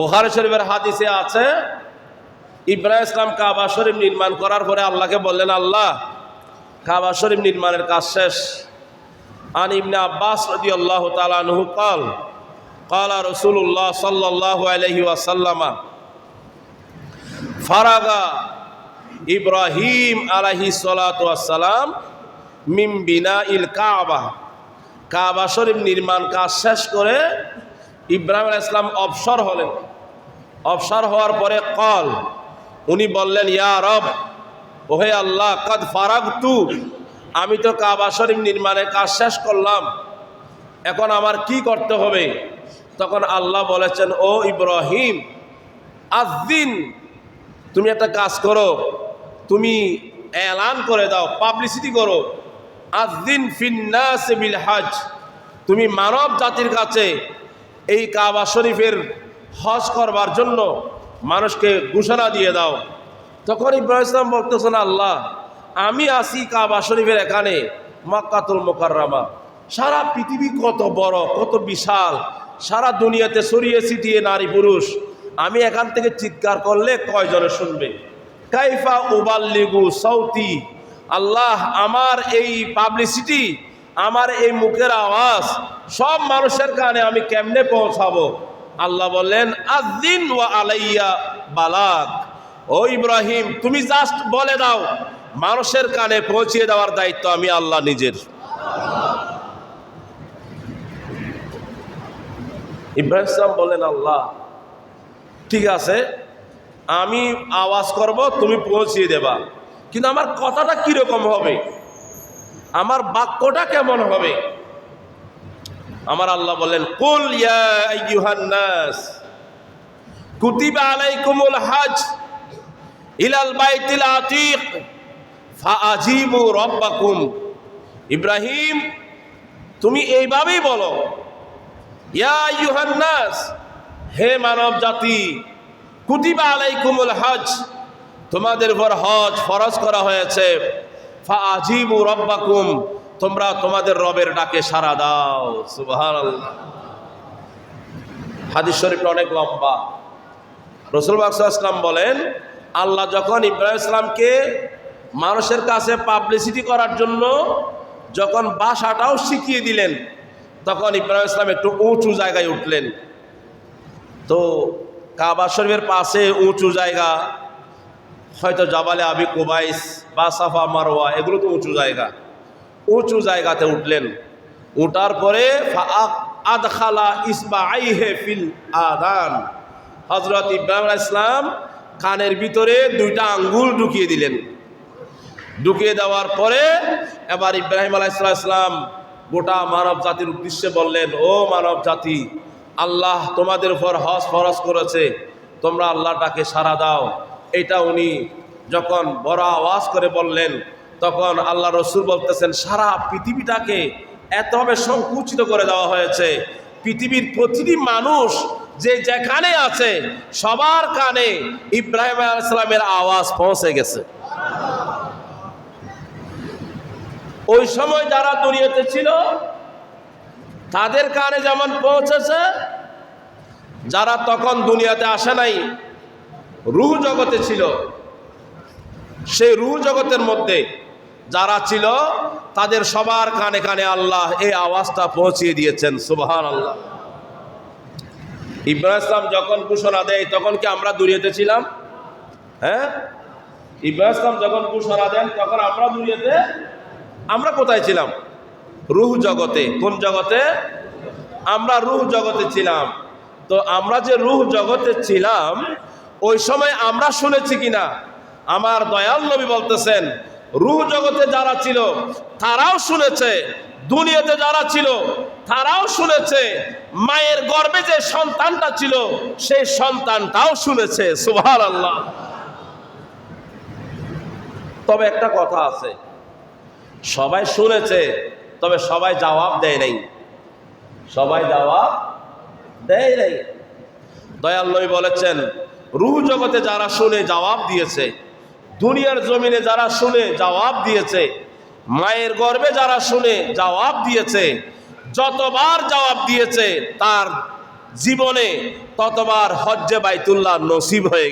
বুখারী শরীফের হাদিসে আছে, ইব্রাহিম ইসলাম কাবা শরীফ নির্মাণ করার পরে আল্লাহকে বললেন, আল্লাহ কাবা শরীফ নির্মাণের কাজ শেষ। আন ইবনে আব্বাস রাদিয়াল্লাহু তাআলা আনহু قال قال رسول الله صلى الله عليه وسلم فرغ ইব্রাহিম আলাইহিস সালাতু ওয়াস সালাম মিন বিনাইল কাবা। কাবা শরীফ নির্মাণ কাজ শেষ করে ইব্রাহিম আলাইহিস সালাম অবসর হলেন। অবসর হওয়ার পরে কল উনি বললেন, ইয়া রব, ওহে আল্লাহ, কদ ফারাগতু, আমি তো কাবা শরীফ নির্মাণের কাজ শেষ করলাম, এখন আমার কি করতে হবে? তখন আল্লাহ বলেছেন, ও ইব্রাহিম, আযদিন, তুমি একটা কাজ করো, তুমি এলান করে দাও, পাবলিসিটি করো, আযদিন ফিন্নাস বিল হজ, তুমি মানব জাতির কাছে এই কাবা শরীফের হজ করবার জন্য মানুষকে ঘোষণা দিয়ে দাও। তখন ইব্রাহিম ইসলাম বলতেছেন, আল্লাহ, আমি আসি কাবা শরীফের এখানে মক্কাতুল মুকাররমা, সারা পৃথিবী কত বড়, কত বিশাল, সারা দুনিয়াতে ছড়িয়ে ছিটিয়ে নারী পুরুষ, আমি এখান থেকে চিৎকার করলে কয়জনে শুনবে? কাইফা উবাল্লিগু সাউতি, আল্লাহ, আমার এই পাবলিসিটি, আমার এই মুখের আওয়াজ সব মানুষের কানে আমি কেমনে পৌঁছাবো? আল্লাহ বললেন, আযদিন ওয়া আলাইয়া বালাগ, ও ইব্রাহিম, তুমি জাস্ট বলে দাও, মানুষের কানে পৌঁছিয়ে দেওয়ার দায়িত্ব আমি আল্লাহ নিজের। ইব্রাহিম ইসলাম বলেন, আল্লাহ ঠিক আছে, আমি আওয়াজ করব, তুমি পৌঁছিয়ে দেবা, কিন্তু আমার কথাটা কিরকম হবে, আমার বাক্যটা কেমন হবে? আমার আল্লাহ বলেন, কুল ইয়া আইয়ুহান নাস কুতিবা আলাইকুমুল হজ ইলাল বাইতিল আতীক ফাআজিবু রাব্বাকুম। ইব্রাহিম, তুমি এইভাবেই বলো, ইয়া আইয়ুহান নাস, হে মানব জাতি, কুতিবা আলাইকুমুল হজ, তোমাদের উপর হজ ফরজ করা হয়েছে, ফাআজিবু রাব্বাকুম, তোমরা তোমাদের রবের ডাকে সাড়া দাও। সুবহানাল্লাহ। হাদিস শরীফটা অনেক লম্বা। রাসূল পাক সাল্লাল্লাহু আলাইহি ওয়াসাল্লাম বলেন, আল্লাহ যখন ইব্রাহিম ইসলামকে মানুষের কাছে পাবলিসিটি করার জন্য যখন ভাষাটাও শিখিয়ে দিলেন, তখন ইব্রাহিম ইসলাম একটু উঁচু জায়গায় উঠলেন। তো কাবা শরীফের পাশে উঁচু জায়গা, হয়তো জাবালে আবি কুবাইস বা সাফা মারওয়া, এগুলো তো উঁচু জায়গা। উঁচু জায়গাতে উঠলেন, উঠার পরে আদখালা ইসবাআইহি ফিল আযান, হযরত ইব্রাহিম আলাইহিস সালাম কানের ভিতরে দুইটা আঙ্গুল ঢুকিয়ে দিলেন। ঢুকিয়ে দেওয়ার পরে এবার ইব্রাহিম আলাইহিস সালাম গোটা মানব জাতির উদ্দেশ্যে বললেন, ও মানব জাতি, আল্লাহ তোমাদের উপর হজ ফরজ করেছে, তোমরা আল্লাহটাকে সাড়া দাও। এটা উনি যখন বড় আওয়াজ করে বললেন, তখন আল্লাহ রসুল বলতেছেন, সারা পৃথিবীটাকে এতভাবে সংকুচিত করে দেওয়া হয়েছে, পৃথিবীর প্রতিটি মানুষ যে যেখানে আছে সবার কানে ইব্রাহিম আলাইহিস সালামের আওয়াজ পৌঁছে গেছে। ওই সময় যারা দুনিয়াতে ছিল তাদের কানে যেমন পৌঁছেছে, যারা তখন দুনিয়াতে আসে নাই, রূহ জগতে ছিল, সেই রূহ জগতের মধ্যে যারা ছিল তাদের সবার কানে কানে আল্লাহ এই আওয়াজটা পৌঁছিয়ে দিয়েছেন। সুবহানাল্লাহ। ইব্রাহিম ইসলাম যখন ঘোষণা দেয়, তখন কি আমরা দুনিয়াতে ছিলাম? হ্যাঁ, ইব্রাহিম ইসলাম যখন ঘোষণা দেন, তখন আমরা দুনিয়াতে, আমরা কোথায় ছিলাম? রূহ জগতে। কোন জগতে? আমরা রূহ জগতে ছিলাম। তো আমরা যে রূহ জগতে ছিলাম, ওই সময় আমরা শুনেছি কিনা? আমার দয়াল নবী বলতেছেন, রূহ জগতে যারা ছিল তারাও শুনেছে, দুনিয়াতে যারা ছিল তারাও শুনেছে, মায়ের গর্ভে যে সন্তানটা ছিল সেই সন্তানটাও শুনেছে। সুবহানাল্লাহ। তবে একটা কথা আছে, সবাই শুনেছে, তবে সবাই জবাব দেয় নাই। সবাই জবাব দেয় নাই। দয়াল নবী বলেছেন, রূহ জগতে যারা শুনে জবাব দিয়েছে, দুনিয়ার জমিনে যারা শুনে জবাব দিয়েছে, মায়ের গর্ভে যারা শুনে জবাব দিয়েছে, যতবার জবাব দিয়েছে তার জীবনে ততবার হজ্জে বাইতুল্লাহ নসিব হয়ে